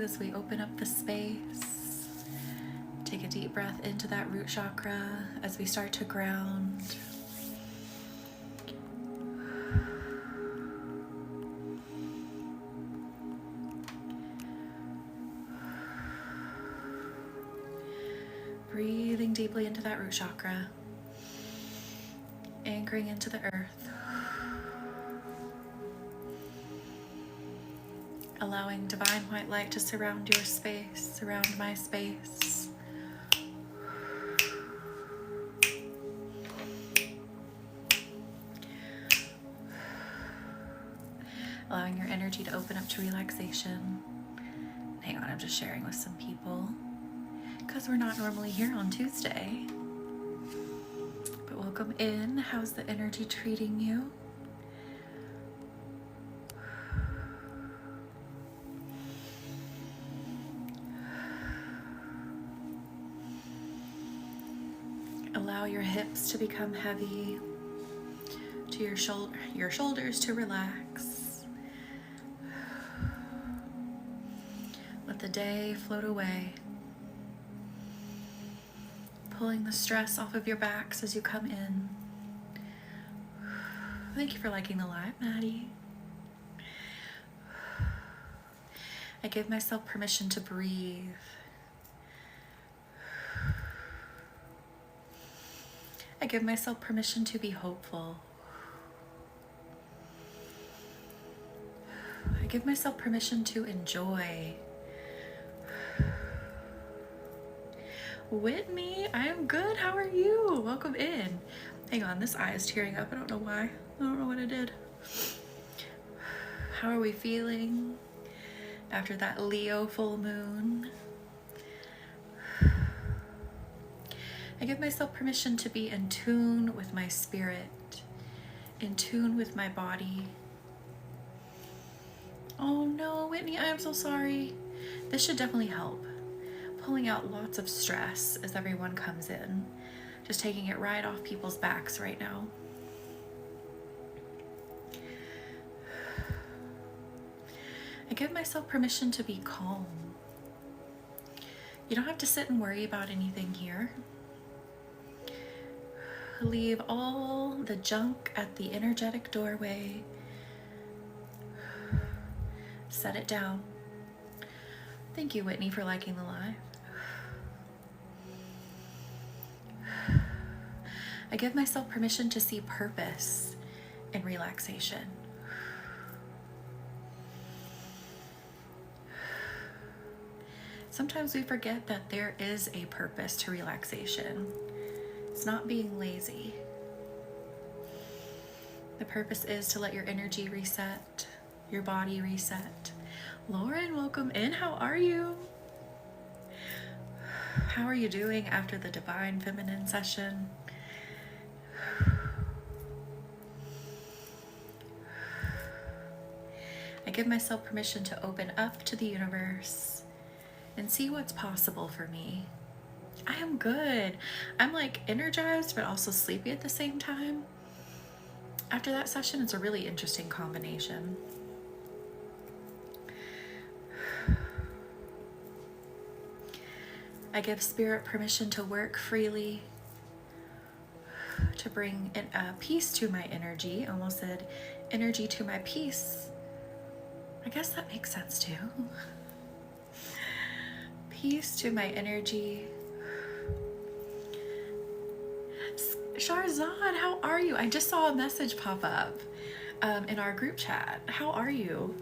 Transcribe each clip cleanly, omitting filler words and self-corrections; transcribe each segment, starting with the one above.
as we open up the space. Take a deep breath into that root chakra as we start to ground. Breathing deeply into that root chakra, anchoring into the earth, allowing divine white light to surround your space, surround my space. Allowing your energy to open up to relaxation. Hang on, I'm just sharing with some people because we're not normally here on Tuesday. But welcome in. How's the energy treating you? Allow your hips to become heavy, to your shoulders to relax. Let the day float away, pulling the stress off of your backs as you come in. Thank you for liking the live, Maddie. I give myself permission to breathe. I give myself permission to be hopeful. I give myself permission to enjoy. Whitney, I am good. How are you? Welcome in. Hang on, this eye is tearing up. I don't know why. I don't know what I did. How are we feeling after that Leo full moon? I give myself permission to be in tune with my spirit, in tune with my body. Oh no, Whitney, I am so sorry. This should definitely help. Pulling out lots of stress as everyone comes in. Just taking it right off people's backs right now. I give myself permission to be calm. You don't have to sit and worry about anything here. Leave all the junk at the energetic doorway. Set it down. Thank you, Whitney, for liking the live. I give myself permission to see purpose in relaxation. Sometimes we forget that there is a purpose to relaxation. It's not being lazy. The purpose is to let your energy reset, your body reset. Lauren, welcome in. How are you? How are you doing after the Divine Feminine session? I give myself permission to open up to the universe and see what's possible for me. I am good. I'm like energized but also sleepy at the same time. After that session, it's a really interesting combination. I give spirit permission to work freely, to bring peace to my energy. I almost said energy to my peace. I guess that makes sense too. Peace to my energy. Sharzad, how are you? I just saw a message pop up in our group chat. How are you?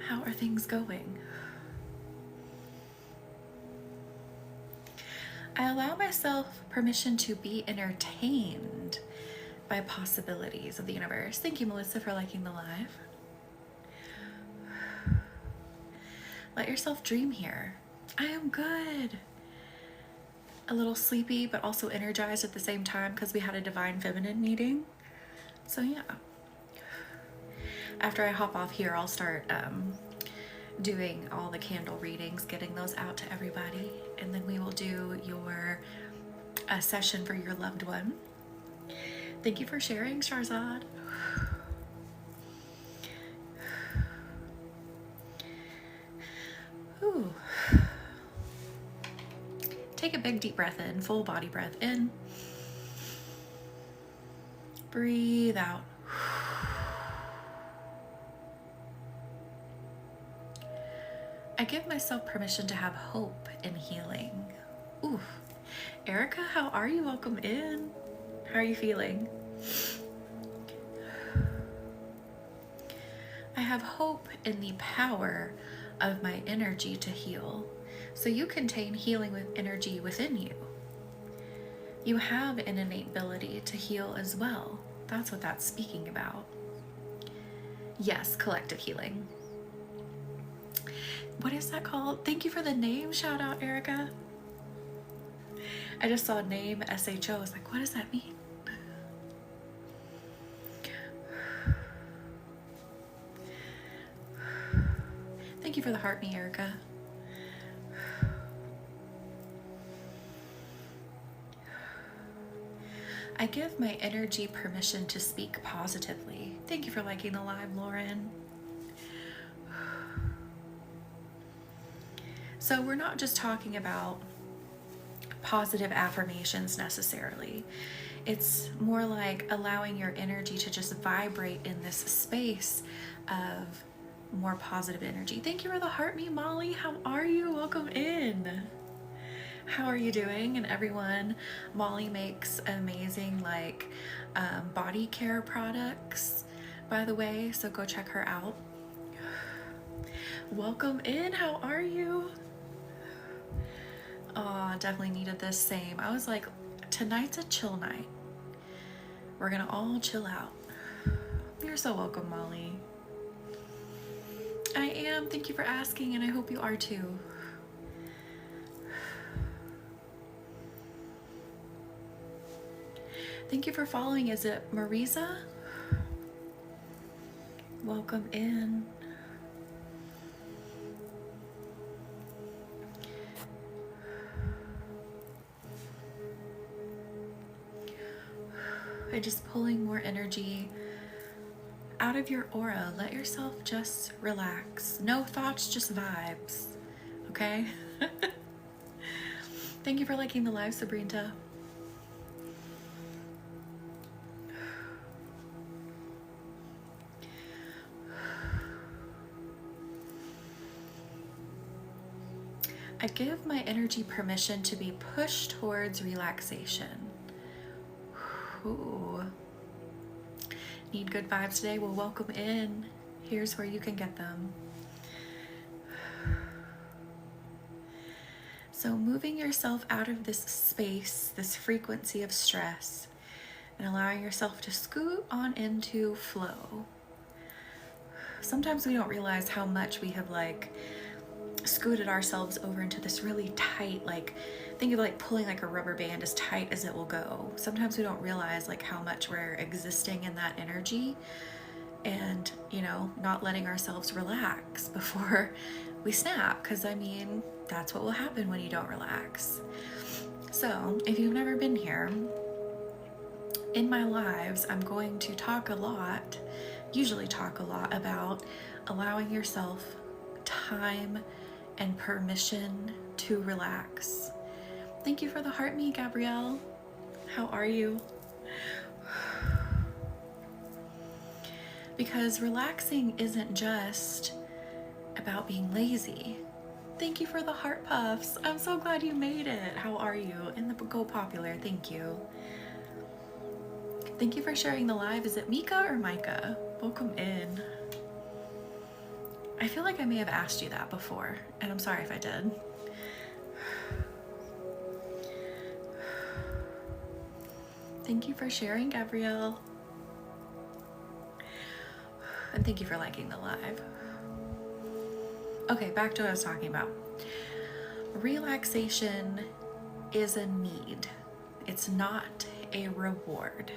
How are things going? I allow myself permission to be entertained by possibilities of the universe. Thank you, Melissa, for liking the live. Let yourself dream here. I am good. A little sleepy, but also energized at the same time because we had a Divine Feminine meeting. So yeah. After I hop off here, I'll start doing all the candle readings, getting those out to everybody, and then we will do your session for your loved one. Thank you for sharing, Sharzad. Take a big deep breath in, full body breath in. Breathe out. I give myself permission to have hope in healing. Ooh. Erica, how are you? Welcome in. How are you feeling? I have hope in the power of my energy to heal. So you contain healing with energy within you. You have an innate ability to heal as well. That's what that's speaking about. Yes, collective healing. What is that called? Thank you for the name shout out, Erica. I just saw name SHO. I was like, what does that mean? Thank you for the heart me, Erica. I give my energy permission to speak positively. Thank you for liking the live, Lauren. So we're not just talking about positive affirmations necessarily. It's more like allowing your energy to just vibrate in this space of more positive energy. Thank you for the heart me, Molly. How are you? Welcome in. How are you doing? And everyone, Molly makes amazing body care products, by the way, so go check her out. Welcome in. How are you? Oh, definitely needed this. Same. I was like, tonight's a chill night. We're gonna all chill out. You're so welcome, Molly. I am. Thank you for asking, and I hope you are too. Thank you for following. Is it Marisa? Welcome in. By just pulling more energy out of your aura. Let yourself just relax. No thoughts, just vibes. Okay? Thank you for liking the live, Sabrina. I give my energy permission to be pushed towards relaxation. Ooh. Need good vibes today? Well, welcome in. Here's where you can get them. So moving yourself out of this space, this frequency of stress, and allowing yourself to scoot on into flow. Sometimes we don't realize how much we have scooted ourselves over into this really tight, think of pulling a rubber band as tight as it will go. Sometimes we don't realize how much we're existing in that energy and, not letting ourselves relax before we snap. Because that's what will happen when you don't relax. So if you've never been here, in my lives, I'm going to usually talk a lot about allowing yourself time and permission to relax. Thank you for the heart me, Gabrielle. How are you? Because relaxing isn't just about being lazy. Thank you for the heart puffs. I'm so glad you made it. How are you? And the Go Popular, thank you. Thank you for sharing the live. Is it Mika or Micah? Welcome in. I feel like I may have asked you that before, and I'm sorry if I did. Thank you for sharing, Gabrielle. And thank you for liking the live. Okay, back to what I was talking about. Relaxation is a need. It's not a reward,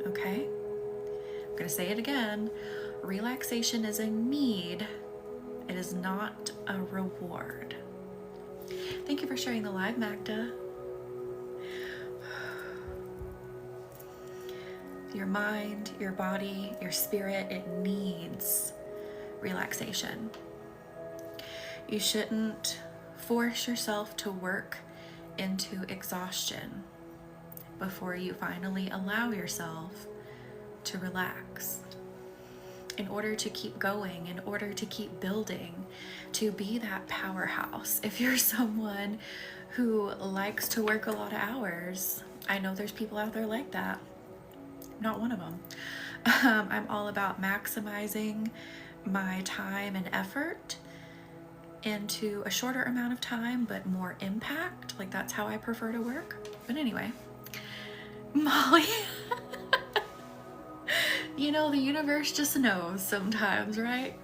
okay? I'm gonna say it again. Relaxation is a need. It is not a reward. Thank you for sharing the live, Magda. Your mind, your body, your spirit, it needs relaxation. You shouldn't force yourself to work into exhaustion before you finally allow yourself to relax. In order to keep going, in order to keep building, to be that powerhouse. If you're someone who likes to work a lot of hours, I know there's people out there like that. I'm not one of them. I'm all about maximizing my time and effort into a shorter amount of time, but more impact. Like, that's how I prefer to work. But anyway, Molly, you know, the universe just knows sometimes, right?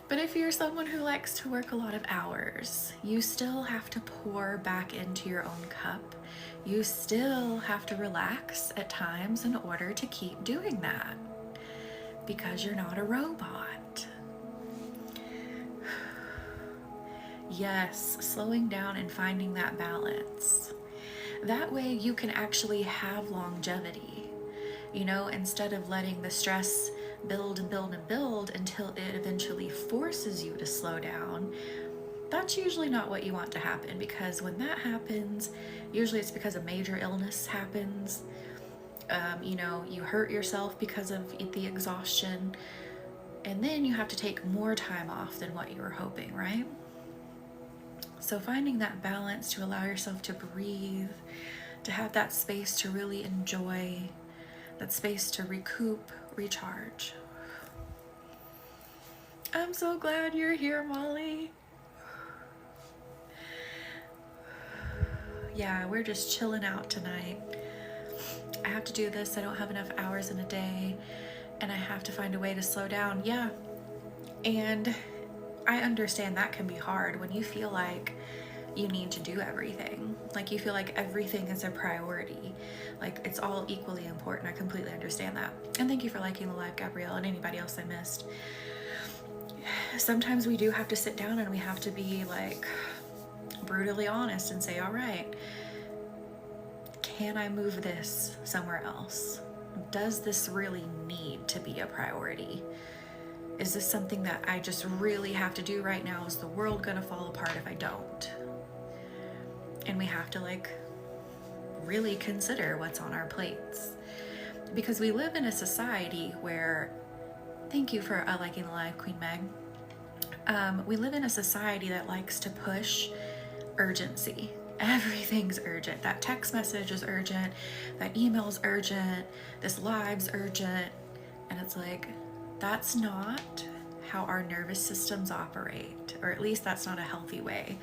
But if you're someone who likes to work a lot of hours, you still have to pour back into your own cup. You still have to relax at times in order to keep doing that, because you're not a robot. Yes, slowing down and finding that balance. That way you can actually have longevity, you know, instead of letting the stress build and build and build until it eventually forces you to slow down. That's usually not what you want to happen, because when that happens, usually it's because a major illness happens. You know, you hurt yourself because of the exhaustion, and then you have to take more time off than what you were hoping, right? So finding that balance to allow yourself to breathe, to have that space to really enjoy, that space to recoup, recharge. I'm so glad you're here, Molly. Yeah, we're just chilling out tonight. I have to do this. I don't have enough hours in a day, and I have to find a way to slow down. Yeah. And I understand that can be hard when you feel like you need to do everything. Like, you feel like everything is a priority. Like, it's all equally important. I completely understand that. And thank you for liking the live, Gabrielle, and anybody else I missed. Sometimes we do have to sit down and we have to be like brutally honest and say, all right, can I move this somewhere else? Does this really need to be a priority? Is this something that I just really have to do right now? Is the world gonna fall apart if I don't? And we have to like really consider what's on our plates, because we live in a society where, thank you for liking the live, Queen Meg. We live in a society that likes to push urgency. Everything's urgent. That text message is urgent, that email's urgent, this live's urgent. And it's like, that's not how our nervous systems operate, or at least that's not a healthy way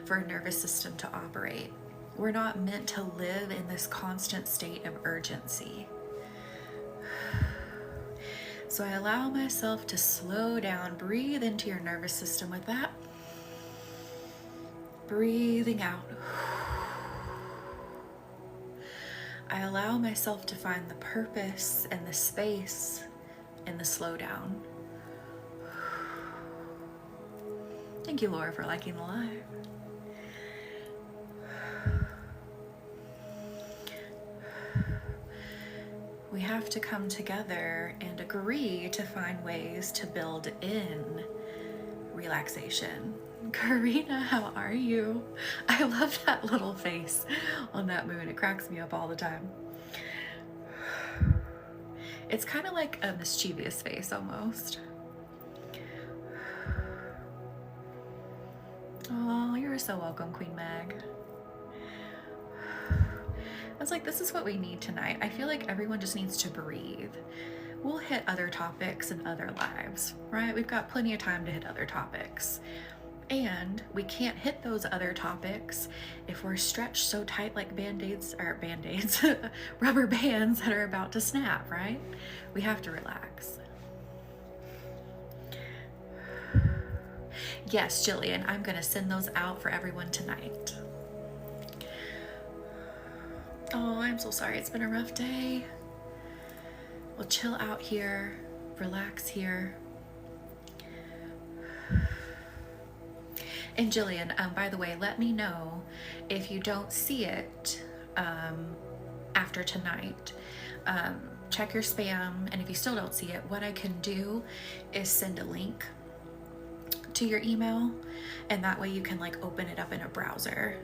for a nervous system to operate. We're not meant to live in this constant state of urgency. So I allow myself to slow down, breathe into your nervous system with that. Breathing out. I allow myself to find the purpose and the space in the slowdown. Thank you, Laura, for liking the live. We have to come together and agree to find ways to build in relaxation. Karina, how are you? I love that little face on that moon. It cracks me up all the time. It's kind of like a mischievous face almost. Oh, you're so welcome, Queen Meg. I was like, this is what we need tonight. I feel like everyone just needs to breathe. We'll hit other topics in other lives, right? We've got plenty of time to hit other topics. And we can't hit those other topics if we're stretched so tight like band-aids, rubber bands that are about to snap, right? We have to relax. Yes, Jillian, I'm gonna send those out for everyone tonight. Oh, I'm so sorry. It's been a rough day. We'll chill out here, relax here. And Jillian, by the way, let me know if you don't see it after tonight. Check your spam, and if you still don't see it, what I can do is send a link to your email, and that way you can like open it up in a browser.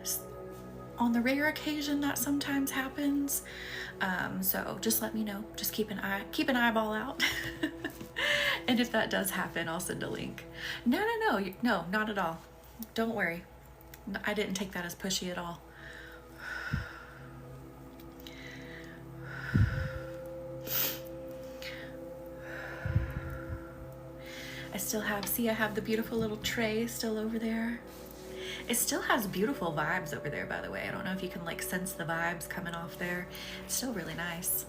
on the rare occasion that sometimes happens. So just let me know. Just keep an eyeball out. And if that does happen, I'll send a link. No, not at all. Don't worry. I didn't take that as pushy at all. I have the beautiful little tray still over there. It still has beautiful vibes over there, by the way. I don't know if you can like sense the vibes coming off there. It's still really nice.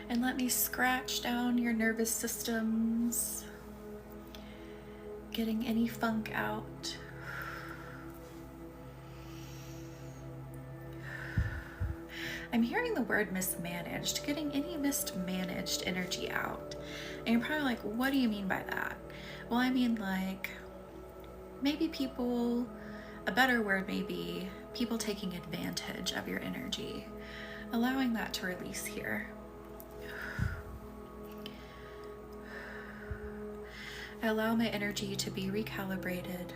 And let me scratch down your nervous systems, getting any funk out. I'm hearing the word mismanaged, getting any mismanaged energy out. And you're probably like, what do you mean by that? Well, I mean like maybe people, a better word may be people taking advantage of your energy, allowing that to release here. I allow my energy to be recalibrated.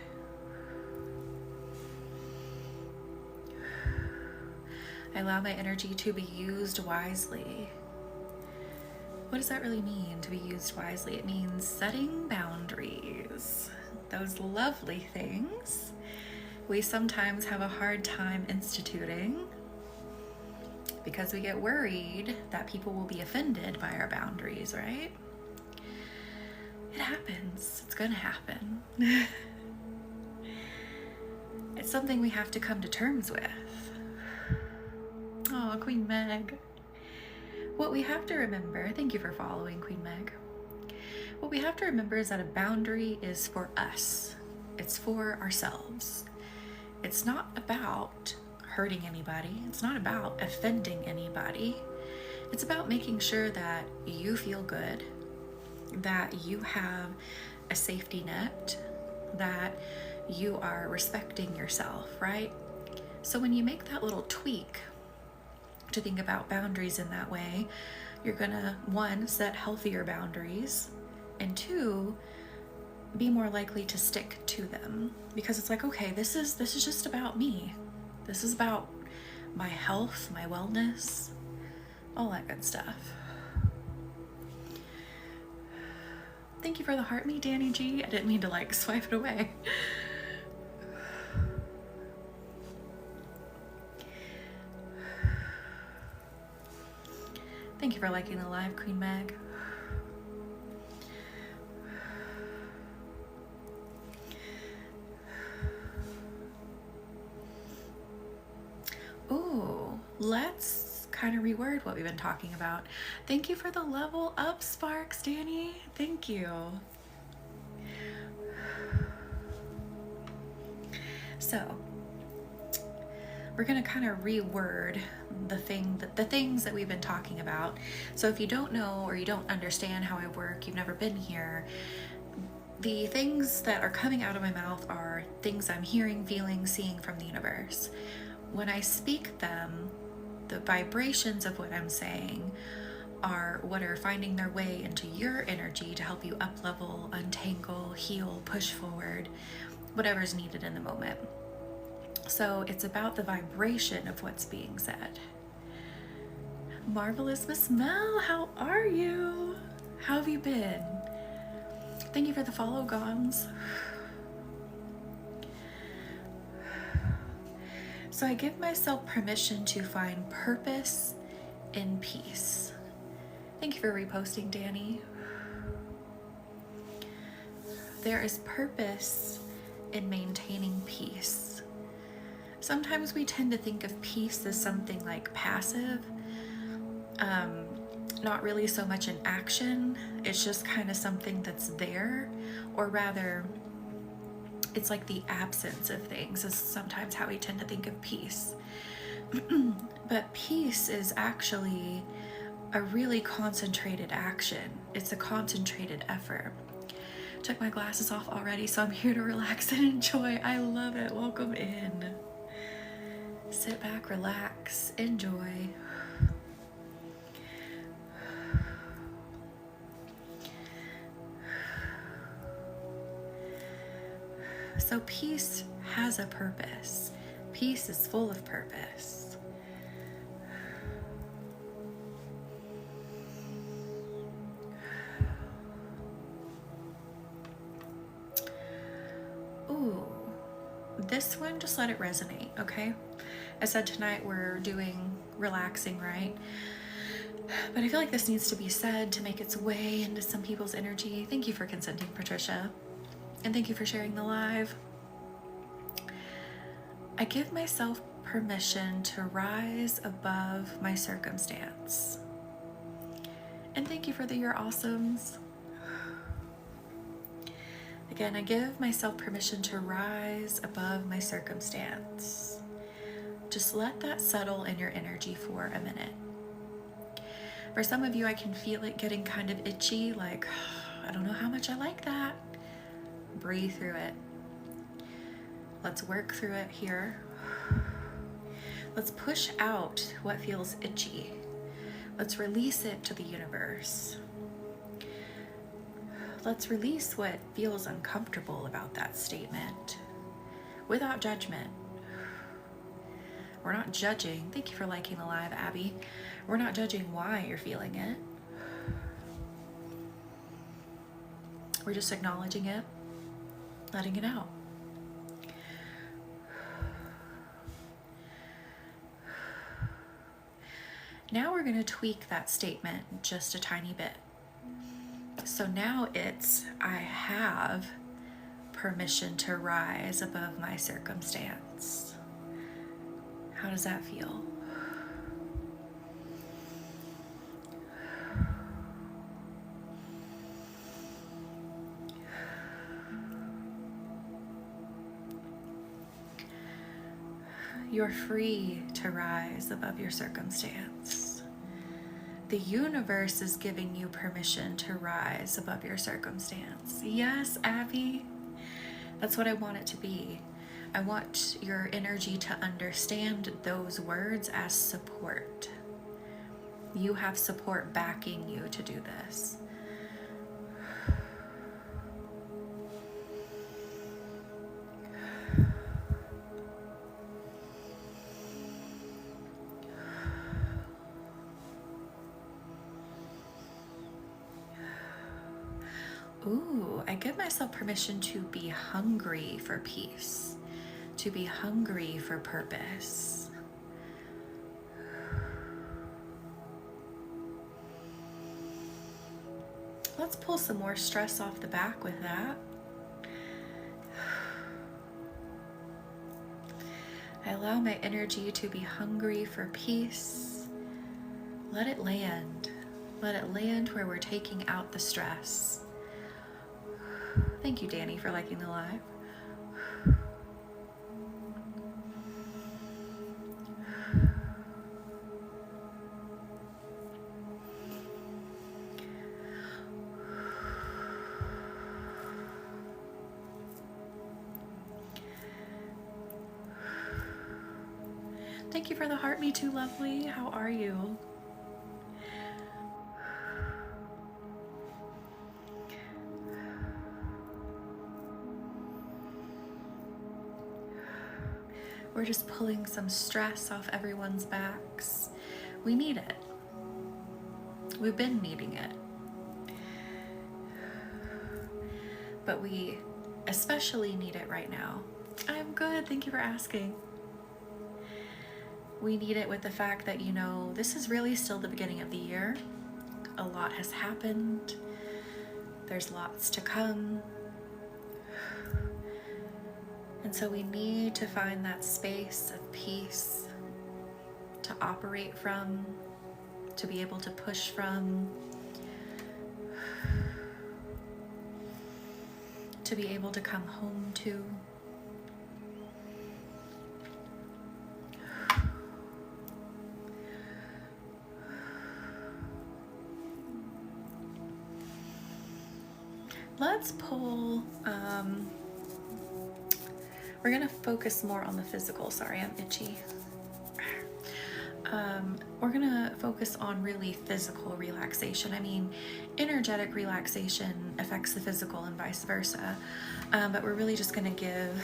I allow my energy to be used wisely. What does that really mean, to be used wisely? It means setting boundaries. Those lovely things we sometimes have a hard time instituting because we get worried that people will be offended by our boundaries, right? It happens. It's gonna happen. It's something we have to come to terms with. Oh, Queen Meg. What we have to remember, thank you for following, Queen Meg. What we have to remember is that a boundary is for us. It's for ourselves. It's not about hurting anybody. It's not about offending anybody. It's about making sure that you feel good, that you have a safety net, that you are respecting yourself, right? So when you make that little tweak to think about boundaries in that way, you're gonna, one, set healthier boundaries, and two, be more likely to stick to them, because it's like, okay, this is just about me. This is about my health, my wellness, all that good stuff. Thank you for the heart me, Danny G. I didn't mean to like swipe it away. Thank you for liking the live, Queen Meg. Ooh, let's kind of reword what we've been talking about. Thank you for the level up, Sparks, Danny. Thank you. So, we're gonna kind of reword the things that we've been talking about. So if you don't know or you don't understand how I work, you've never been here, the things that are coming out of my mouth are things I'm hearing, feeling, seeing from the universe. When I speak them, the vibrations of what I'm saying are what are finding their way into your energy to help you up level, untangle, heal, push forward, whatever's needed in the moment. So it's about the vibration of what's being said. Marvelous Miss Mel, how are you? How have you been? Thank you for the follow, Gons. So I give myself permission to find purpose in peace. Thank you for reposting, Danny. There is purpose in maintaining peace. Sometimes we tend to think of peace as something like passive, not really so much an action. It's just kind of something that's there, or rather, it's like the absence of things is sometimes how we tend to think of peace. But peace is actually a really concentrated action. It's a concentrated effort. Took my glasses off already, so I'm here to relax and enjoy. I love it. Welcome in. Sit back, relax, enjoy. So peace has a purpose. Peace is full of purpose. Ooh, this one, just let it resonate, okay? I said tonight we're doing relaxing, right? But I feel like this needs to be said to make its way into some people's energy. Thank you for consenting, Patricia. And thank you for sharing the live. I give myself permission to rise above my circumstance. And thank you for the You're Awesomes. Again, I give myself permission to rise above my circumstance. Just let that settle in your energy for a minute. For some of you, I can feel it getting kind of itchy, like, I don't know how much I like that. Breathe through it. Let's work through it here. Let's push out what feels itchy. Let's release it to the universe. Let's release what feels uncomfortable about that statement without judgment. We're not judging. Thank you for liking the live, Abby. We're not judging why you're feeling it. We're just acknowledging it, letting it out. Now we're going to tweak that statement just a tiny bit. So now it's, I have permission to rise above my circumstance. How does that feel? You're free to rise above your circumstance. The universe is giving you permission to rise above your circumstance. Yes, Abby, that's what I want it to be. I want your energy to understand those words as support. You have support backing you to do this. Ooh, I give myself permission to be hungry for peace, to be hungry for purpose. Let's pull some more stress off the back with that. I allow my energy to be hungry for peace. Let it land. Let it land where we're taking out the stress. Thank you, Danny, for liking the live. Thank you for the heart, me too, lovely. How are you? We're just pulling some stress off everyone's backs. We need it. We've been needing it. But we especially need it right now. I'm good, thank you for asking. We need it with the fact that, you know, this is really still the beginning of the year. A lot has happened. There's lots to come. And so we need to find that space of peace to operate from, to be able to push from, to be able to come home to. Let's pull, we're gonna focus more on the physical. Sorry, I'm itchy. we're gonna focus on really physical relaxation. I mean, energetic relaxation affects the physical and vice versa, but we're really just gonna give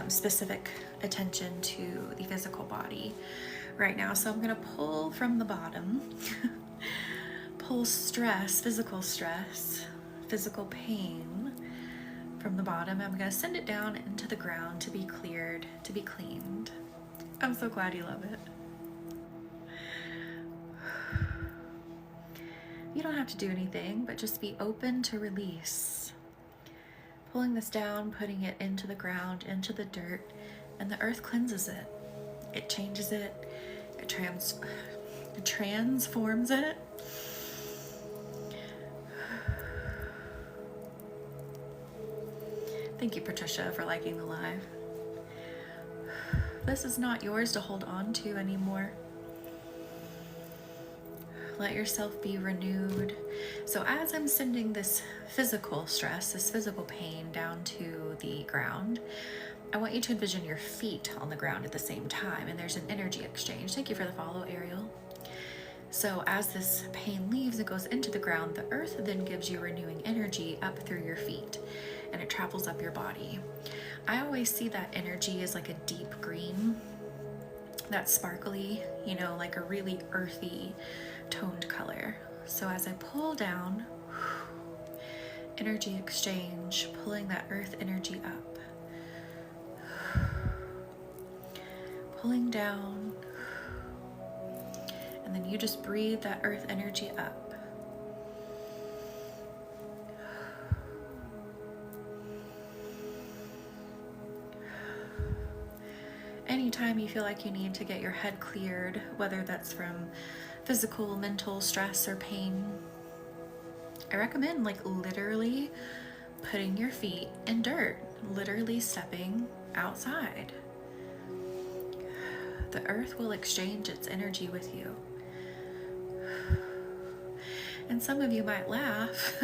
specific attention to the physical body right now. So I'm gonna pull from the bottom, pull stress, physical pain from the bottom. I'm gonna send it down into the ground to be cleared, to be cleaned. I'm so glad you love it. You don't have to do anything, but just be open to release. Pulling this down, putting it into the ground, into the dirt, and the earth cleanses it. It changes it. It transforms it. Thank you, Patricia, for liking the live. This is not yours to hold on to anymore. Let yourself be renewed. So as I'm sending this physical stress, this physical pain down to the ground, I want you to envision your feet on the ground at the same time, and there's an energy exchange. Thank you for the follow, Ariel. So as this pain leaves, it goes into the ground. The earth then gives you renewing energy up through your feet, and it travels up your body. I always see that energy as like a deep green, that's sparkly, you know, like a really earthy toned color. So as I pull down, energy exchange, pulling that earth energy up, pulling down, and then you just breathe that earth energy up. Anytime you feel like you need to get your head cleared, whether that's from physical, mental stress or pain, I recommend like literally putting your feet in dirt, literally stepping outside. The earth will exchange its energy with you. And some of you might laugh,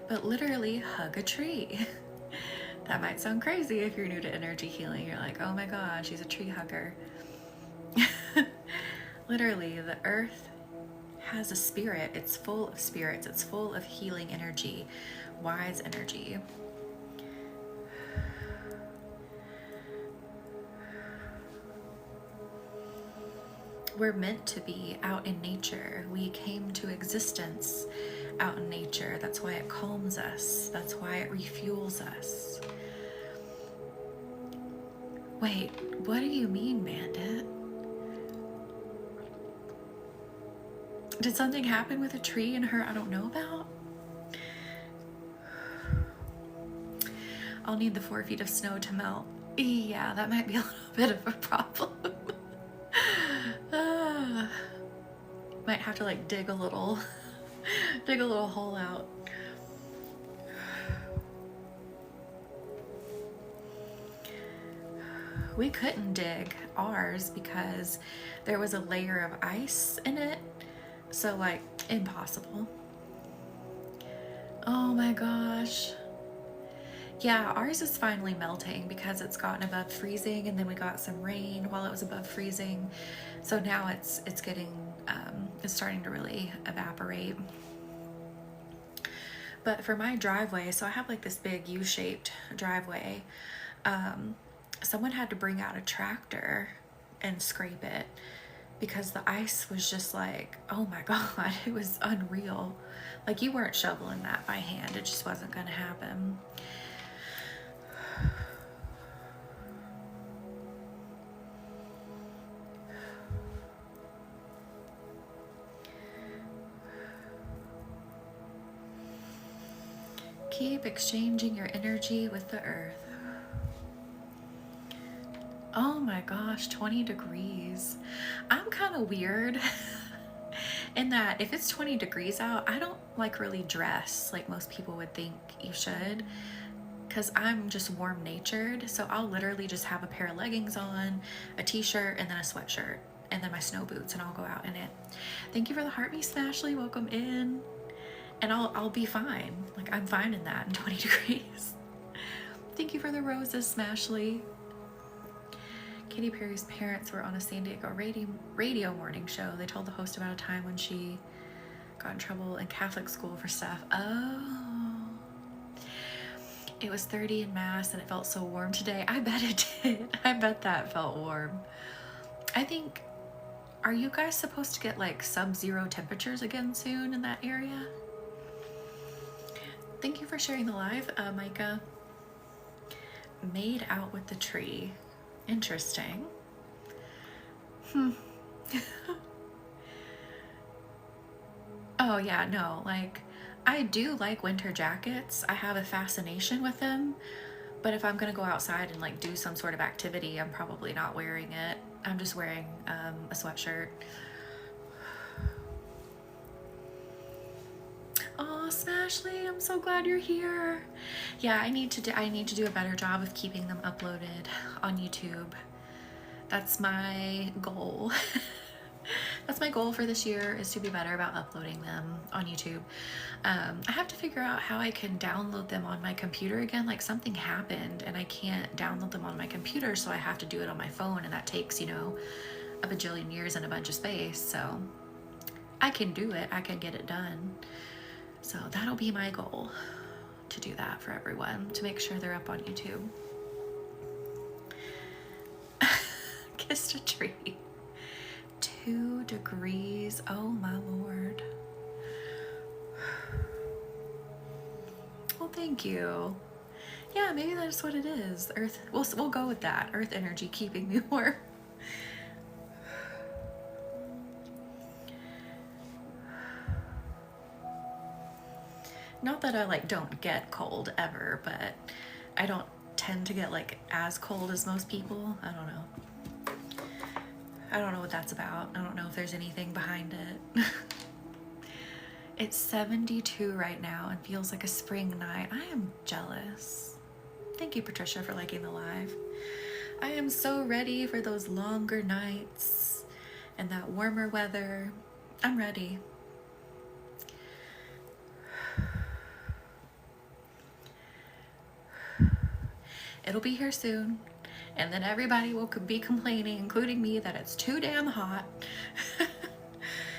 but literally hug a tree. That might sound crazy if you're new to energy healing. You're like, oh my God, she's a tree hugger. Literally, the earth has a spirit. It's full of spirits. It's full of healing energy, wise energy. We're meant to be out in nature. We came to existence out in nature. That's why it calms us. That's why it refuels us. Wait, what do you mean, Bandit? Did something happen with a tree and her I don't know about? I'll need the 4 feet of snow to melt. Yeah, that might be a little bit of a problem. Might have to like dig a little hole out. We couldn't dig ours because there was a layer of ice in it. So like impossible. Oh my gosh. Yeah, ours is finally melting because it's gotten above freezing, and then we got some rain while it was above freezing. So now it's getting, it's starting to really evaporate. But for my driveway, so I have like this big U-shaped driveway. Someone had to bring out a tractor and scrape it because the ice was just like, oh my God, it was unreal. Like you weren't shoveling that by hand. It just wasn't gonna happen. Keep exchanging your energy with the earth. Oh my gosh, 20 degrees. I'm kind of weird in that if it's 20 degrees out, I don't like really dress like most people would think you should, because I'm just warm natured. So I'll literally just have a pair of leggings on, a t-shirt, and then a sweatshirt, and then my snow boots, and I'll go out in it. Thank you for the heart, Miss Ashley. Welcome in. And I'll be fine. Like I'm fine in that in 20 degrees. Thank you for the roses, Smashley. Katy Perry's parents were on a San Diego radio morning show. They told the host about a time when she got in trouble in Catholic school for stuff. Oh. It was 30 in Mass and it felt so warm today. I bet it did. I bet that felt warm. I think, are you guys supposed to get like sub-zero temperatures again soon in that area? Thank you for sharing the live, Micah. Made out with the tree. Interesting. Oh yeah, no, like, I do like winter jackets. I have a fascination with them, but if I'm gonna go outside and like do some sort of activity, I'm probably not wearing it. I'm just wearing a sweatshirt. Oh, Smashly, I'm so glad you're here. Yeah, I need to do a better job of keeping them uploaded on YouTube. That's my goal. That's my goal for this year, is to be better about uploading them on YouTube. I have to figure out how I can download them on my computer again. Like, something happened and I can't download them on my computer, so I have to do it on my phone, and that takes, you know, a bajillion years and a bunch of space. So I can do it. I can get it done. So that'll be my goal, to do that for everyone, to make sure they're up on YouTube. Kissed a tree. 2 degrees. Oh my Lord. Well, thank you. Yeah, maybe that's what it is. Earth. We'll go with that. Earth energy keeping me warm. Not that I like don't get cold ever, but I don't tend to get like as cold as most people. I don't know. I don't know what that's about. I don't know if there's anything behind it. It's 72 right now and feels like a spring night. I am jealous. Thank you, Patricia, for liking the live. I am so ready for those longer nights and that warmer weather. I'm ready. It'll be here soon. And then everybody will be complaining, including me, that it's too damn hot.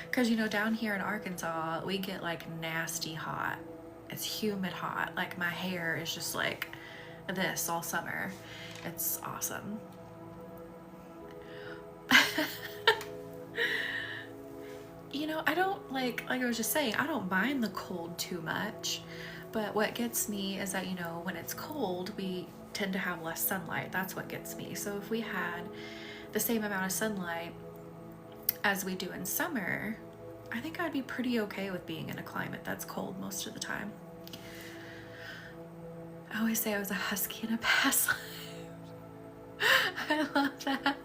Because, you know, down here in Arkansas, we get like nasty hot. It's humid hot. Like, my hair is just like this all summer. It's awesome. You know, I don't like I was just saying, I don't mind the cold too much. But what gets me is that, you know, when it's cold, we tend to have less sunlight. That's what gets me. So if we had the same amount of sunlight as we do in summer, I think I'd be pretty okay with being in a climate that's cold most of the time. I always say I was a husky in a past life. I love that.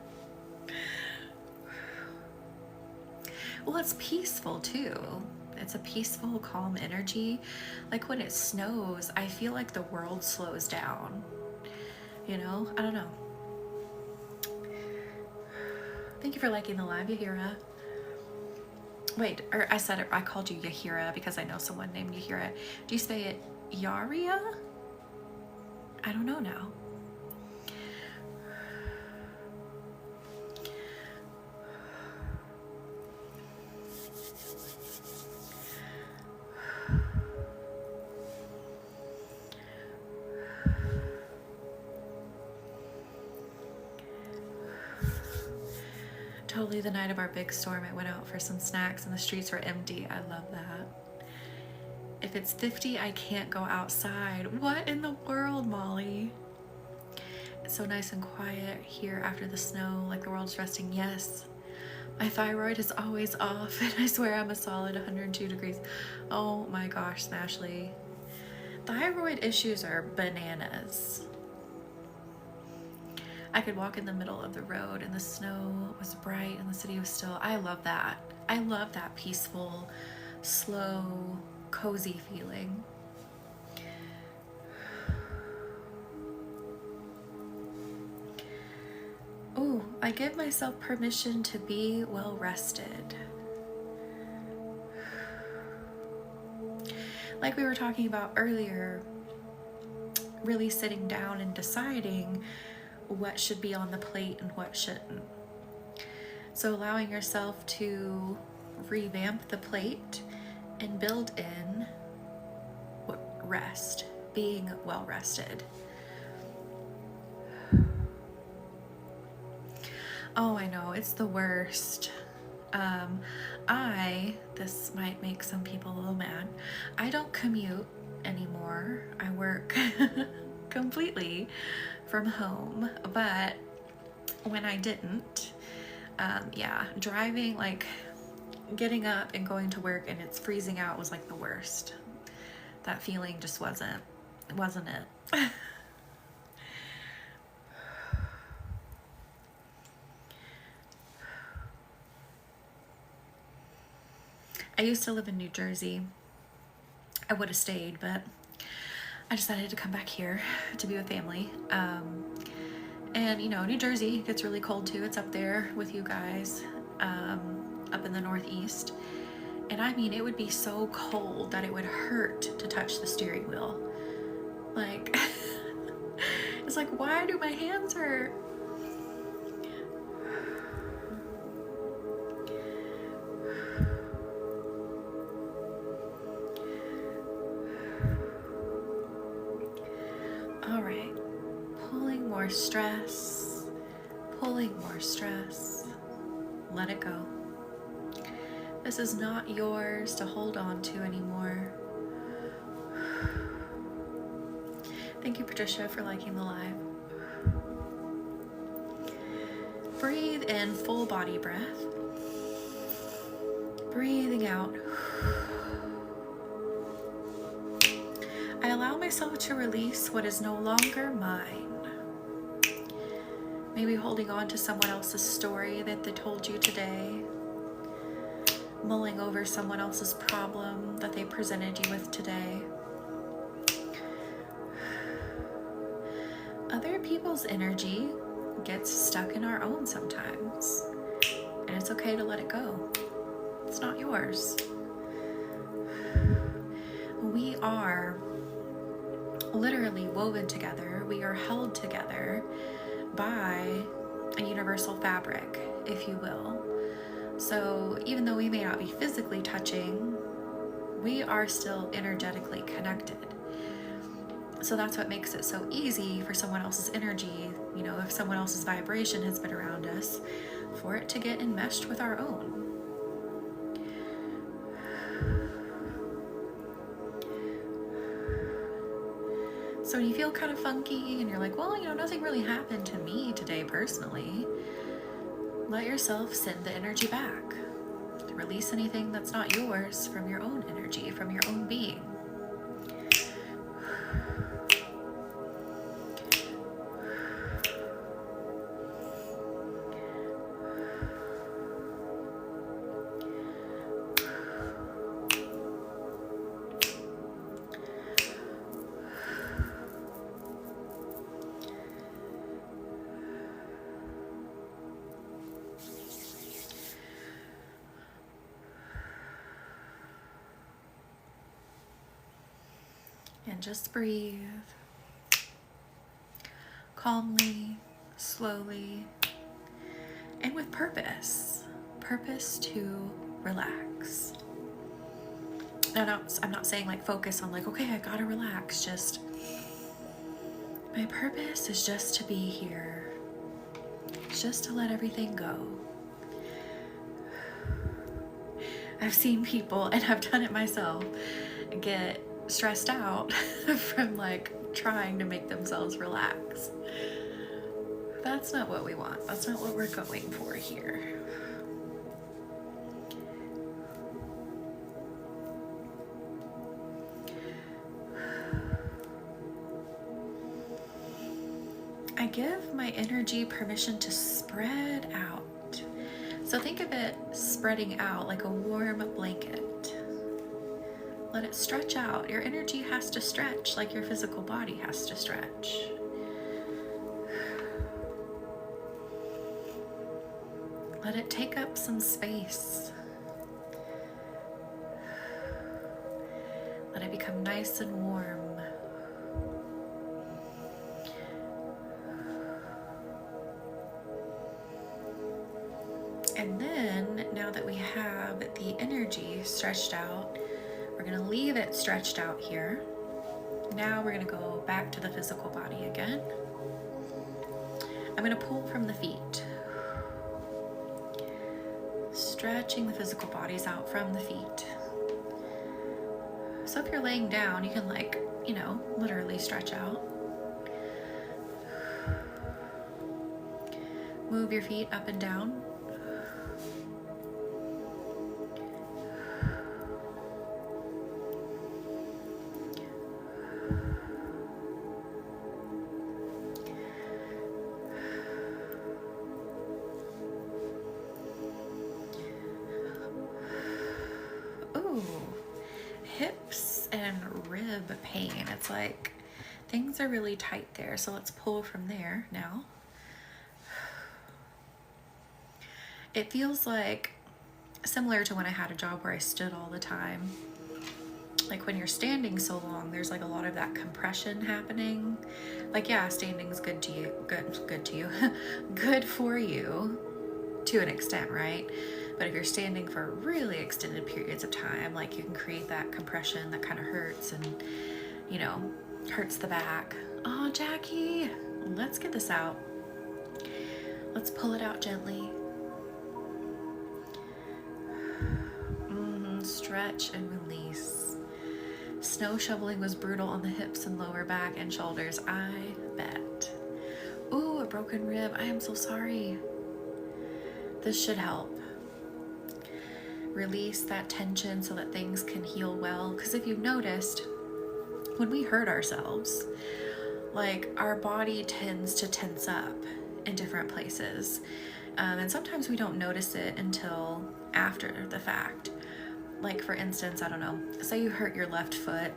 Well, it's peaceful too. It's a peaceful, calm energy. Like, when it snows, I feel like the world slows down. You know? I don't know. Thank you for liking the live, Yahira. Wait, or I said it, I called you Yahira because I know someone named Yahira. Do you say it Yaria? I don't know now. Totally the night of our big storm, I went out for some snacks and the streets were empty. I love that. If it's 50, I can't go outside. What in the world, Molly? It's so nice and quiet here after the snow, like the world's resting. Yes, my thyroid is always off and I swear I'm a solid 102 degrees. Oh my gosh, Smashly. Thyroid issues are bananas. I could walk in the middle of the road and the snow was bright and the city was still. I love that. I love that peaceful, slow, cozy feeling. Oh, I give myself permission to be well rested. Like we were talking about earlier, really sitting down and deciding what should be on the plate and what shouldn't. So allowing yourself to revamp the plate and build in rest, being well rested. Oh, I know, it's the worst. This might make some people a little mad. I don't commute anymore. I work completely from home. But when I didn't, driving, like getting up and going to work and it's freezing out was like the worst. That feeling just wasn't it. I used to live in New Jersey. I would have stayed, but I decided to come back here to be with family. And you know, New Jersey gets really cold too. It's up there with you guys, up in the Northeast. And I mean, it would be so cold that it would hurt to touch the steering wheel. Like, it's like, why do my hands hurt? All right, pulling more stress, let it go. This is not yours to hold on to anymore. Thank you, Patricia, for liking the live. Breathe in, full body breath. Breathing out. I allow myself to release what is no longer mine. Maybe holding on to someone else's story that they told you today. Mulling over someone else's problem that they presented you with today. Other people's energy gets stuck in our own sometimes. And it's okay to let it go. It's not yours. We are literally woven together. We are held together by a universal fabric, if you will. So even though we may not be physically touching, we are still energetically connected. So that's what makes it so easy for someone else's energy, you know, if someone else's vibration has been around us, for it to get enmeshed with our own. So when you feel kind of funky and you're like, well, you know, nothing really happened to me today personally, let yourself send the energy back. Release anything that's not yours from your own energy, from your own being. And just breathe calmly, slowly, and with purpose. Purpose to relax. Now, I'm not saying like focus on like, okay, I gotta relax. Just, my purpose is just to be here. Just to let everything go. I've seen people, and I've done it myself, get stressed out from like trying to make themselves relax. That's not what we want. That's not what we're going for here. I give my energy permission to spread out. So think of it spreading out like a warm blanket. Let it stretch out. Your energy has to stretch like your physical body has to stretch. Let it take up some space. Let it become nice and warm. And then now that we have the energy stretched out, we're going to leave it stretched out here. Now we're going to go back to the physical body again. I'm going to pull from the feet, stretching the physical bodies out from the feet. So if you're laying down, you can literally stretch out. Move your feet up and down. Ooh, hips and rib pain. It's like things are really tight there. So let's pull from there now. It feels like similar to when I had a job where I stood all the time. Like when you're standing so long, there's like a lot of that compression happening. Like, yeah, standing's good to you, good to you, good for you to an extent, right? But if you're standing for really extended periods of time, like you can create that compression that kind of hurts and, hurts the back. Oh, Jackie, let's get this out. Let's pull it out gently. Stretch and release. Snow shoveling was brutal on the hips and lower back and shoulders, I bet. Ooh, a broken rib. I am so sorry. This should help. Release that tension so that things can heal well. Because if you've noticed, when we hurt ourselves, like our body tends to tense up in different places. And sometimes we don't notice it until after the fact. Like for instance, I don't know, say you hurt your left foot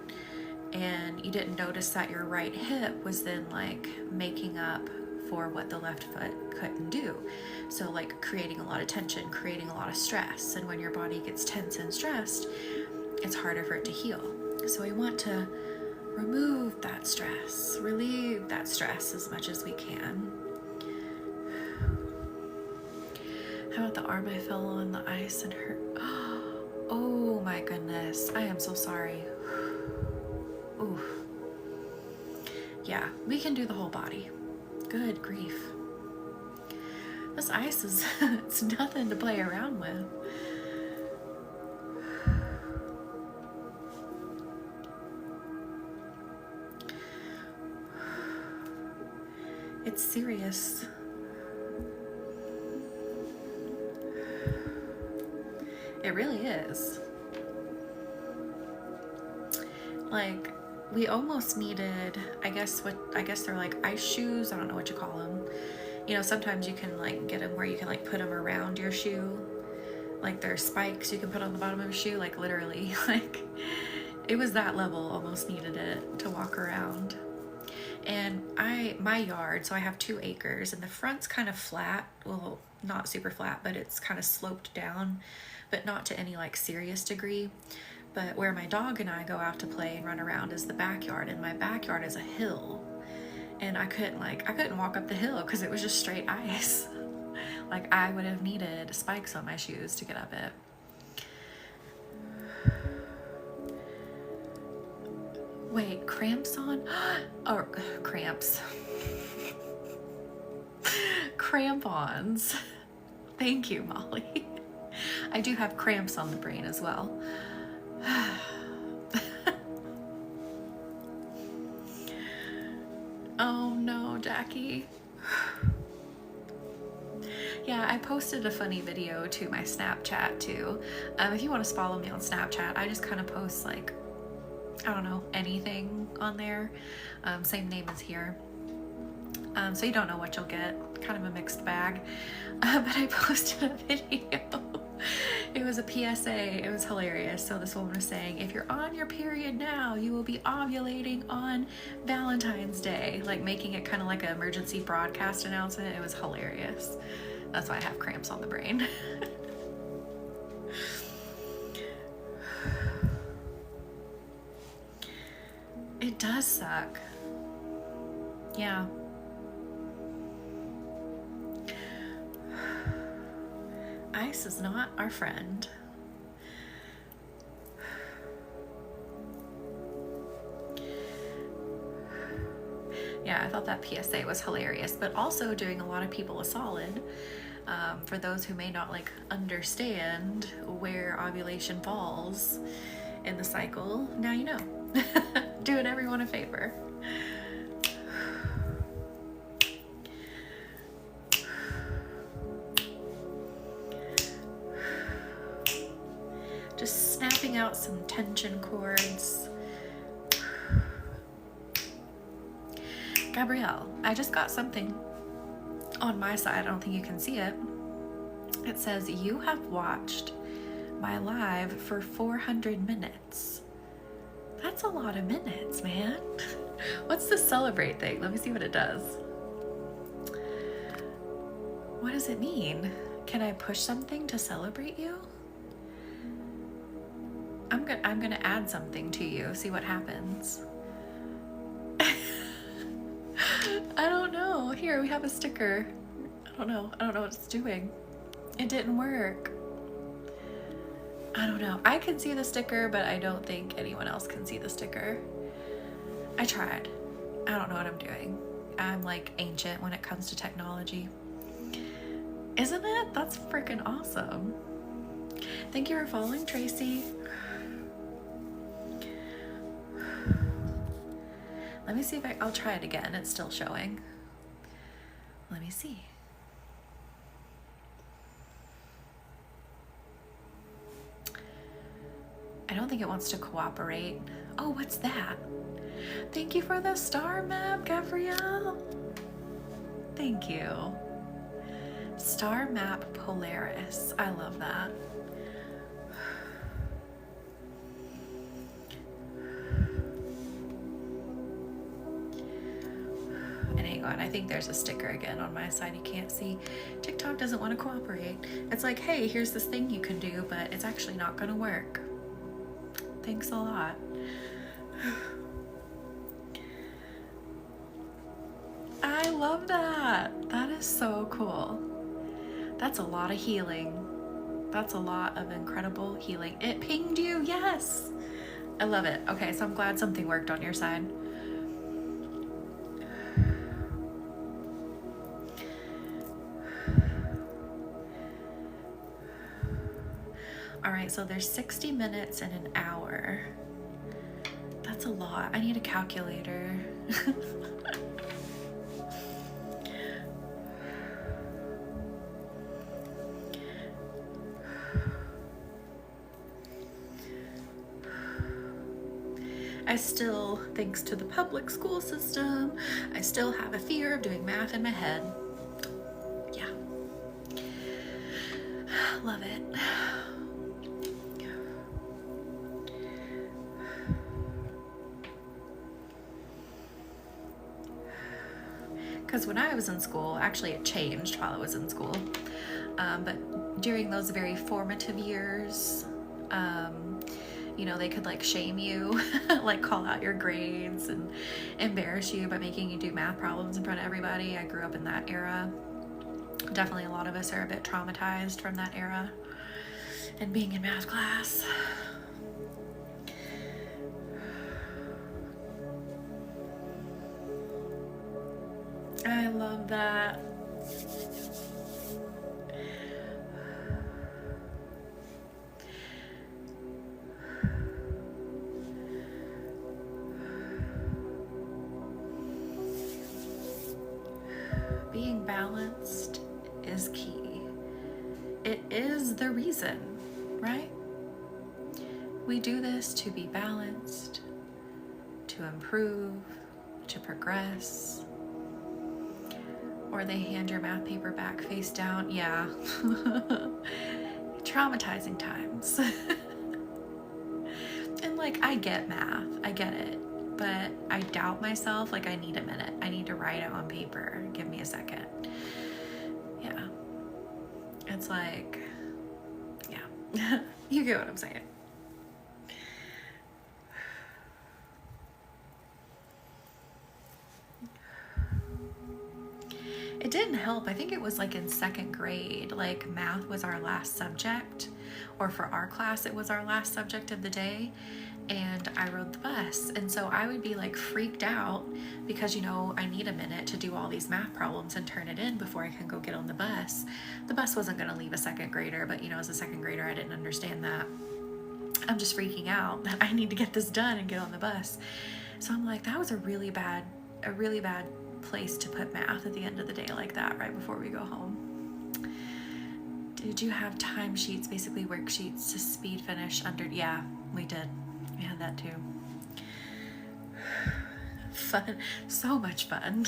and you didn't notice that your right hip was then like making up for what the left foot couldn't do. So like creating a lot of tension, creating a lot of stress. And when your body gets tense and stressed, it's harder for it to heal. So we want to remove that stress, relieve that stress as much as we can. How about the arm I fell on the ice and hurt? Oh my goodness, I am so sorry. Oof. Yeah, we can do the whole body. Good grief. This ice is, it's nothing to play around with. It's serious. It really is. Like, we almost needed, I guess they're like ice shoes. I don't know what you call them. Sometimes you can like get them where you can like put them around your shoe. Like there's spikes you can put on the bottom of your shoe, like literally. Like it was that level, almost needed it to walk around. And my yard, so I have 2 acres and the front's kind of flat. Well, not super flat, but it's kind of sloped down, but not to any like serious degree. But where my dog and I go out to play and run around is the backyard, and my backyard is a hill. And I couldn't walk up the hill because it was just straight ice. Like I would have needed spikes on my shoes to get up it. Wait, cramps on? Or cramps. Crampons. Thank you, Molly. I do have cramps on the brain as well. Oh no, Jackie. Yeah, I posted a funny video to my Snapchat too. If you want to follow me on Snapchat, I just kind of post like, I don't know, anything on there. Same name as here. So you don't know what you'll get. Kind of a mixed bag. But I posted a video. It was a PSA. It was hilarious. So this woman was saying, if you're on your period now, you will be ovulating on Valentine's Day. Like making it kind of like an emergency broadcast announcement. It was hilarious. That's why I have cramps on the brain. It does suck. Yeah. Ice is not our friend. Yeah, I thought that PSA was hilarious, but also doing a lot of people a solid. For those who may not like understand where ovulation falls in the cycle, now you know. Doing everyone a favor. Just snapping out some tension cords. Gabrielle, I just got something on my side. I don't think you can see it. It says you have watched my live for 400 minutes. That's a lot of minutes, man. What's the celebrate thing? Let me see what it does. What does it mean? Can I push something to celebrate you? I'm gonna add something to you, see what happens. I don't know. Here, we have a sticker. I don't know what it's doing. It didn't work. I don't know. I can see the sticker, but I don't think anyone else can see the sticker. I tried. I don't know what I'm doing. I'm like ancient when it comes to technology. Isn't it? That's freaking awesome. Thank you for following, Tracy. Let me see if I'll try it again. It's still showing. Let me see. I don't think it wants to cooperate. Oh, what's that? Thank you for the star map, Gabrielle. Thank you. Star map Polaris. I love that. And hang on, I think there's a sticker again on my side you can't see. TikTok doesn't want to cooperate. It's like, hey, here's this thing you can do, but it's actually not going to work. Thanks a lot. I love that. That is so cool. That's a lot of healing. That's a lot of incredible healing. It pinged you, yes. I love it. Okay, so I'm glad something worked on your side. All right, so there's 60 minutes and an hour. That's a lot. I need a calculator. I still, thanks to the public school system, I still have a fear of doing math in my head. Yeah. Love it. Because when I was in school, actually it changed while I was in school, but during those very formative years, you know, they could like shame you, like call out your grades and embarrass you by making you do math problems in front of everybody. I grew up in that era. Definitely a lot of us are a bit traumatized from that era and being in math class. I love that. Being balanced is key. It is the reason, right? We do this to be balanced, to improve, to progress. Or they hand your math paper back face down. Yeah. Traumatizing times. And like, I get math, I get it, but I doubt myself. Like, I need a minute. I need to write it on paper. Give me a second. Yeah. It's like, yeah. You get what I'm saying. It didn't help. I think it was like in 2nd grade, like math was our last subject, or for our class, it was our last subject of the day. And I rode the bus. And so I would be like freaked out because, you know, I need a minute to do all these math problems and turn it in before I can go get on the bus. The bus wasn't going to leave a 2nd grader, but, you know, as a 2nd grader, I didn't understand that. I'm just freaking out that I need to get this done and get on the bus. So I'm like, that was a really bad place to put math at the end of the day like that, right before we go home. Did you have timesheets, basically worksheets to speed finish under? Yeah, we did. We had that too. Fun, so much fun.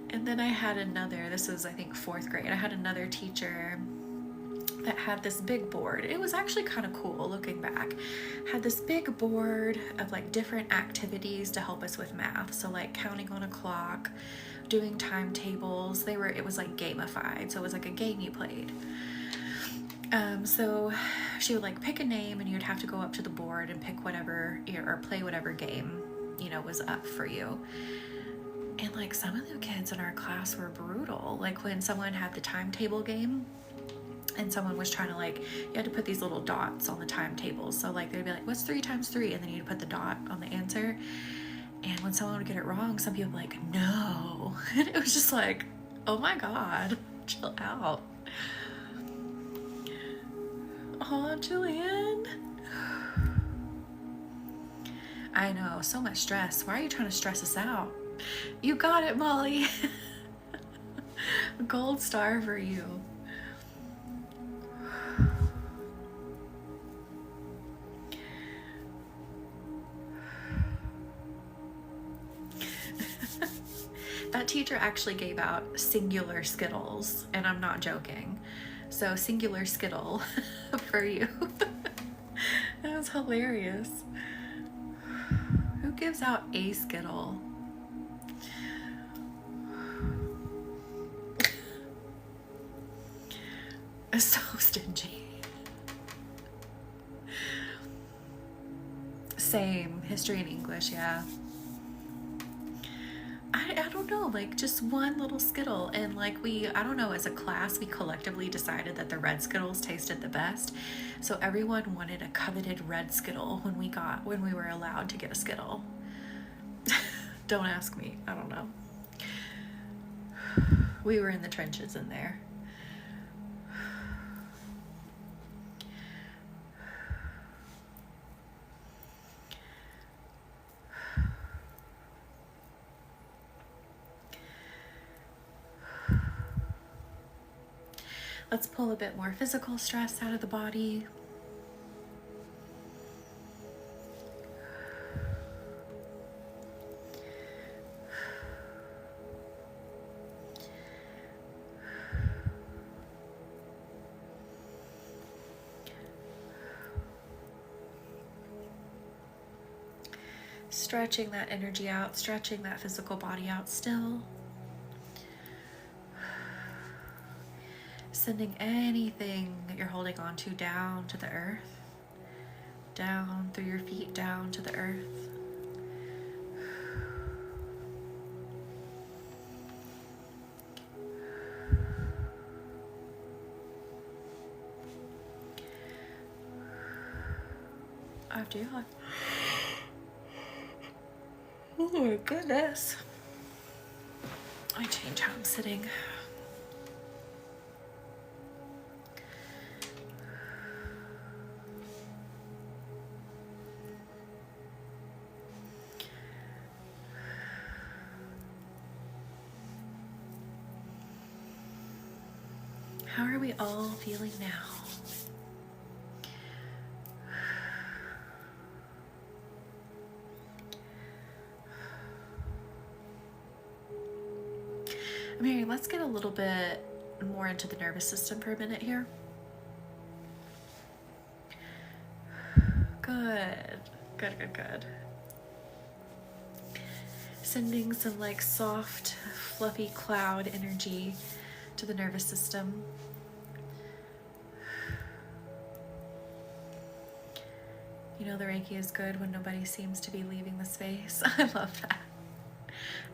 And then I had another, this was I think 4th grade, I had another teacher that had this big board. It was actually kind of cool looking back. Had this big board of like different activities to help us with math. So like counting on a clock, doing timetables. It was like gamified. So it was like a game you played. So she would like pick a name and you'd have to go up to the board and pick whatever, or play whatever game, you know, was up for you. And like some of the kids in our class were brutal. Like when someone had the timetable game and someone was trying to like, you had to put these little dots on the timetables. So like they'd be like, what's 3 times 3? And then you'd put the dot on the answer. And when someone would get it wrong, some people would be like, no. And it was just like, oh my God, chill out. Oh, Julian. I know, so much stress. Why are you trying to stress us out? You got it, Molly. Gold star for you. That teacher actually gave out singular Skittles, and I'm not joking. So singular Skittle for you. That was hilarious. Who gives out a Skittle? It's so stingy. Same, history and English, yeah. I don't know, like just one little Skittle. And like I don't know, as a class, we collectively decided that the red Skittles tasted the best. So everyone wanted a coveted red Skittle when we were allowed to get a Skittle. Don't ask me, I don't know. We were in the trenches in there. Let's pull a bit more physical stress out of the body. Stretching that energy out, stretching that physical body out still. Sending anything that you're holding on to down to the earth, down through your feet, down to the earth. After you like, oh my goodness. I change how I'm sitting. How are we all feeling now? Mary, let's get a little bit more into the nervous system for a minute here. Good, good, good, good. Sending some like soft, fluffy cloud energy to the nervous system. You know, the Reiki is good when nobody seems to be leaving the space. I love that.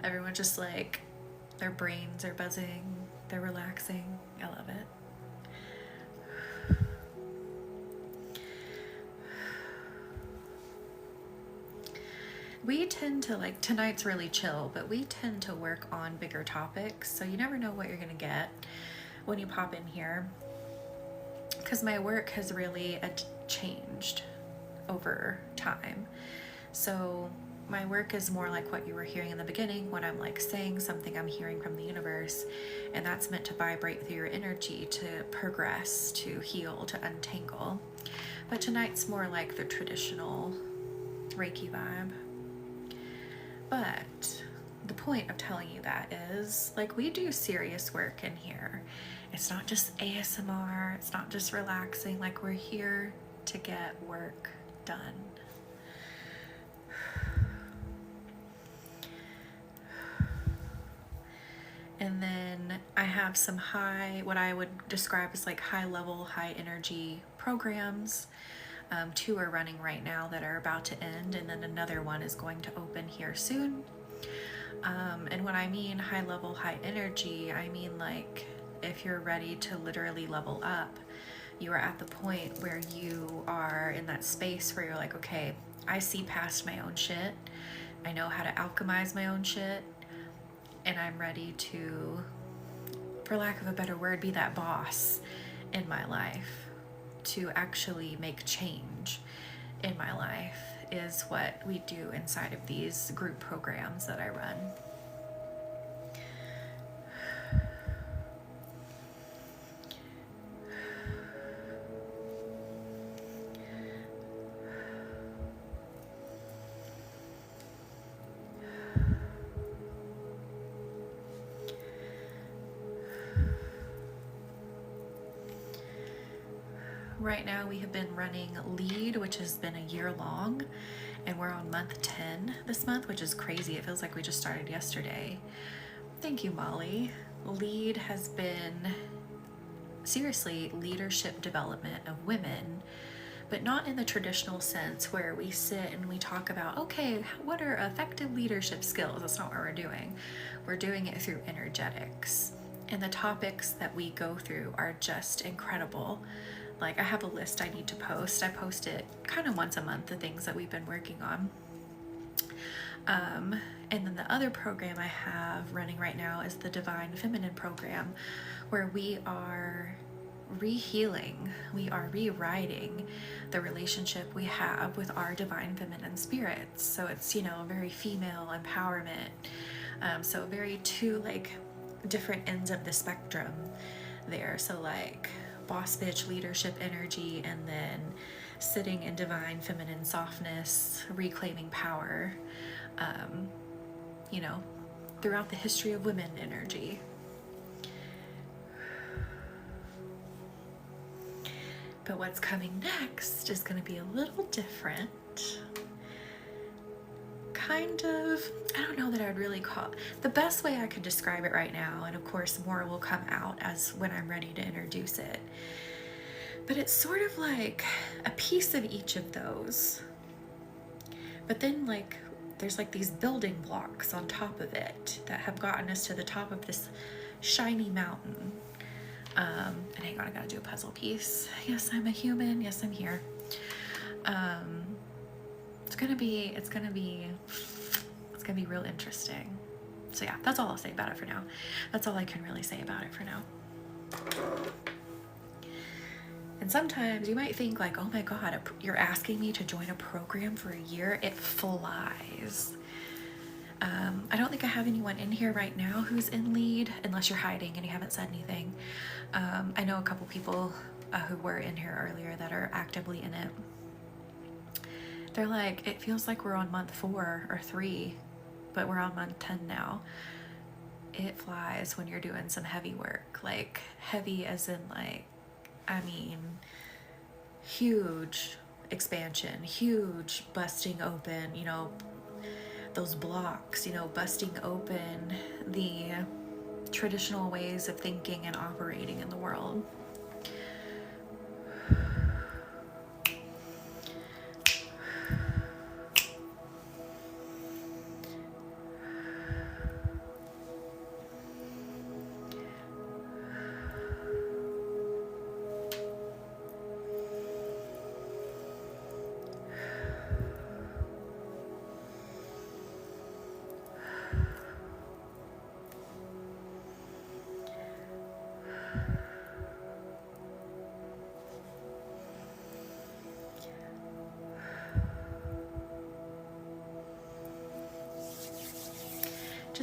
Everyone's just like, their brains are buzzing, they're relaxing. I love it. We tend to, like, tonight's really chill, but we tend to work on bigger topics, so you never know what you're gonna get when you pop in here, because my work has really changed over time. So my work is more like what you were hearing in the beginning, when I'm like saying something I'm hearing from the universe, and that's meant to vibrate through your energy, to progress, to heal, to untangle. But tonight's more like the traditional Reiki vibe. But the point of telling you that is, like, we do serious work in here. It's not just ASMR, it's not just relaxing, like, we're here to get work done. And then I have some what I would describe as like high level, high energy programs. 2 are running right now that are about to end, and then another one is going to open here soon. And when I mean high level, high energy, I mean like if you're ready to literally level up, you are at the point where you are in that space where you're like, okay, I see past my own shit. I know how to alchemize my own shit, and I'm ready to, for lack of a better word, be that boss in my life. To actually make change in my life is what we do inside of these group programs that I run. Right now we have been running Lead, which has been a year long, and we're on month 10 this month, which is crazy. It feels like we just started yesterday. Thank you, Molly. Lead has been, seriously, leadership development of women, but not in the traditional sense where we sit and we talk about, okay, what are effective leadership skills? That's not what we're doing. We're doing it through energetics. And the topics that we go through are just incredible. Like, I have a list I need to post. I post it kind of once a month, the things that we've been working on. And then the other program I have running right now is the Divine Feminine program, where we are rehealing, we are rewriting the relationship we have with our divine feminine spirits. So it's, you know, very female empowerment. So very 2 like different ends of the spectrum there. So like boss bitch leadership energy, and then sitting in divine feminine softness, reclaiming power, you know, throughout the history of women energy. But what's coming next is going to be a little different. Kind of, I don't know that I would really call it, the best way I could describe it right now, and of course more will come out as when I'm ready to introduce it, but it's sort of like a piece of each of those, but then like there's like these building blocks on top of it that have gotten us to the top of this shiny mountain. And hang on, I gotta do a puzzle piece. Yes, I'm a human. Yes, I'm here. It's gonna be real interesting. So yeah, that's all I'll say about it for now. That's all I can really say about it for now. And sometimes you might think like, oh my God, you're asking me to join a program for a year? It flies. I don't think I have anyone in here right now who's in Lead, unless you're hiding and you haven't said anything. I know a couple people who were in here earlier that are actively in it. They're like, it feels like we're on month 4 or 3, but we're on month 10 now. It flies when you're doing some heavy work, like heavy as in like, I mean, huge expansion, huge busting open, you know, those blocks, you know, busting open the traditional ways of thinking and operating in the world.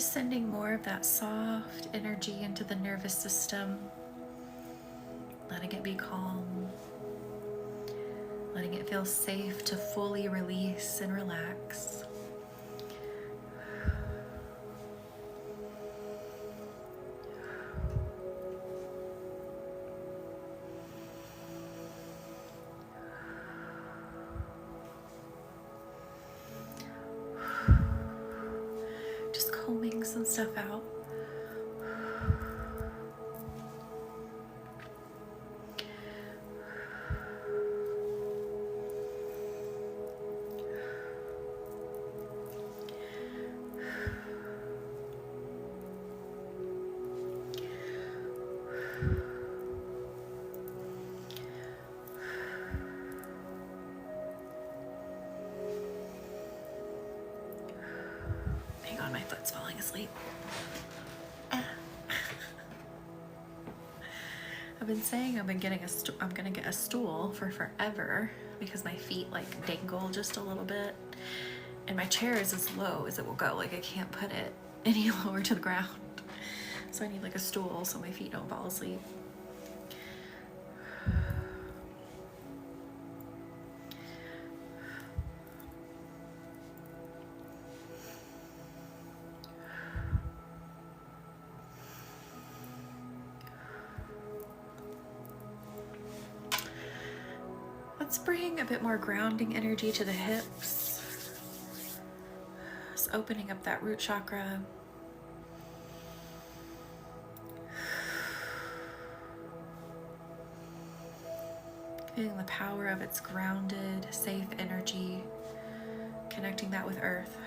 Just sending more of that soft energy into the nervous system, letting it be calm, letting it feel safe to fully release and relax. Just combing some stuff out. Hang on, my foot's falling asleep. I've been saying I'm gonna get a stool for forever because my feet like dangle just a little bit, and my chair is as low as it will go. Like I can't put it any lower to the ground, so I need like a stool so my feet don't fall asleep. Let's bring a bit more grounding energy to the hips. Just opening up that root chakra. Feeling the power of its grounded, safe energy, connecting that with earth.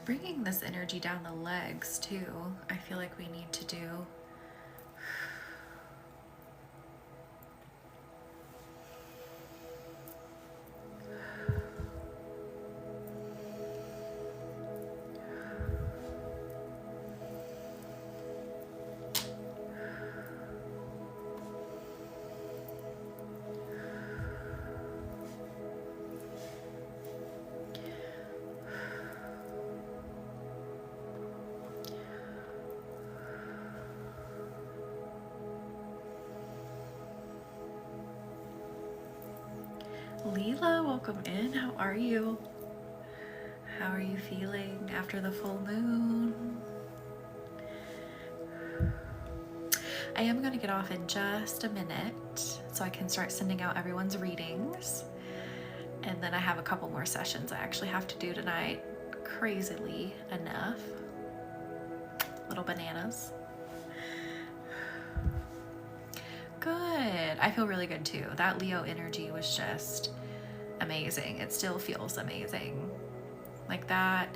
Bringing this energy down the legs too, I feel like we need to do. Leela, welcome in. How are you? How are you feeling after the full moon? I am going to get off in just a minute so I can start sending out everyone's readings. And then I have a couple more sessions I actually have to do tonight. Crazily enough. Little bananas. Good. I feel really good too. That Leo energy was just amazing. It still feels amazing. Like that.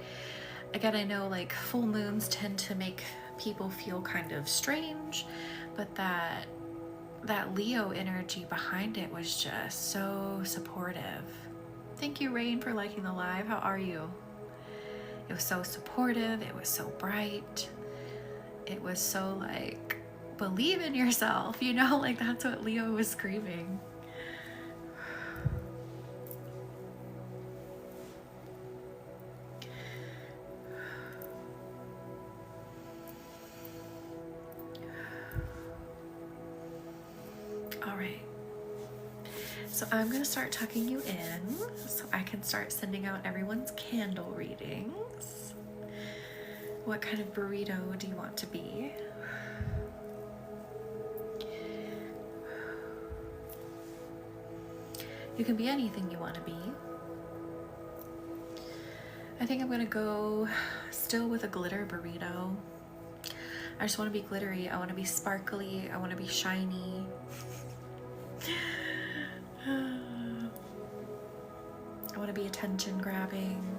Again, I know like full moons tend to make people feel kind of strange, but that Leo energy behind it was just so supportive. Thank you, Rain, for liking the live. How are you? It was so supportive. It was so bright. It was so like, believe in yourself, you know, like that's what Leo was screaming. All right. So I'm going to start tucking you in so I can start sending out everyone's candle readings. What kind of burrito do you want to be? You can be anything you want to be. I think I'm going to go still with a glitter burrito. I just want to be glittery. I want to be sparkly. I want to be shiny. I want to be attention grabbing.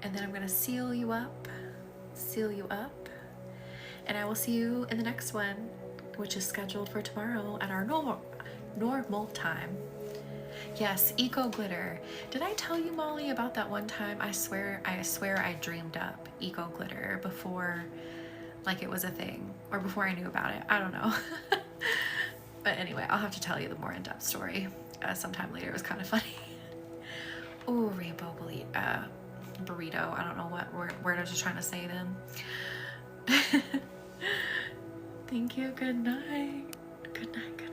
And then I'm going to seal you up, and I will see you in the next one, which is scheduled for tomorrow at our normal time. Yes, eco glitter. Did I tell you, Molly, about that one time? I swear I dreamed up eco glitter before, like, it was a thing, or before I knew about it. I don't know. But anyway, I'll have to tell you the more in-depth story sometime later. It was kind of funny. Oh, rainbow burrito. I don't know what word I was trying to say then. Thank you. Good night. Good night.